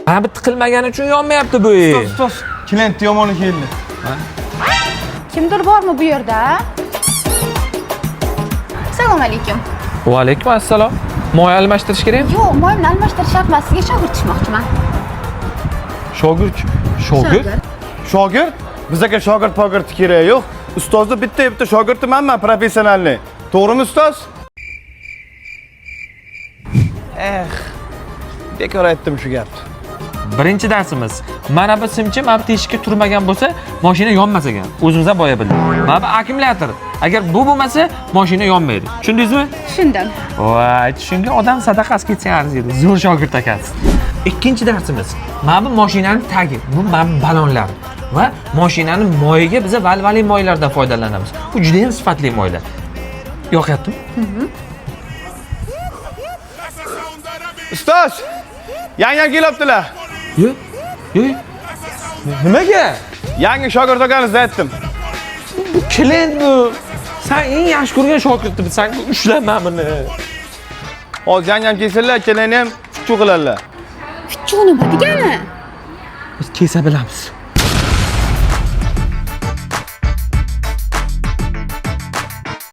Ha, bu tiqilmagani uchun yonmayapti bu. Ustoz, klient yomoni keldi. Kimdir bormi bu yerda? Assalomu alaykum. Va alaykum assalom. Moya almashtirish kerakmi? Yo'q, moyimni almashtirish emas, sizga shogird tushmoqchiman. Shogird. Shogird? Bizga shogird pogird kerak yo'q. Ustozni bitta shogirdi menman professionalni. To'g'rimi ustoz? Bekor aytdim shu gapni. Birinchi darsimiz. Mana bu simchi mana bu teshikka turmagan bo'lsa, mashina yonmas ekan. O'zimizdan boya bildik. Mana bu akkumulyator. Agar bu bo'lmasa, mashina yonmaydi. Tushundingizmi? Tushundim. Voy, tushungan odam sadaqasi ketsa arziydi. Zo'r shogird akasiz. Ikkinchi darsimiz. Mana bu mashinaning tagi, bu mana bu balonlar va mashinaning moyiga biz valvali moylardan foydalanamiz. Bu juda ham sifatli moylar. Yoqyaptimi? Ustoz, yangi kelibdilar. Yo'q. Nimaga? Yangi shogird olganingizni aytdim. Bu klient bu. Sen eng yaxshi ko'rgan shogirdni sen ushlama buni. Hozir yangi kelsalar, kelini ham chuchuk qiladilar. Chuchuk nima degani? Biz kelsa bilamiz.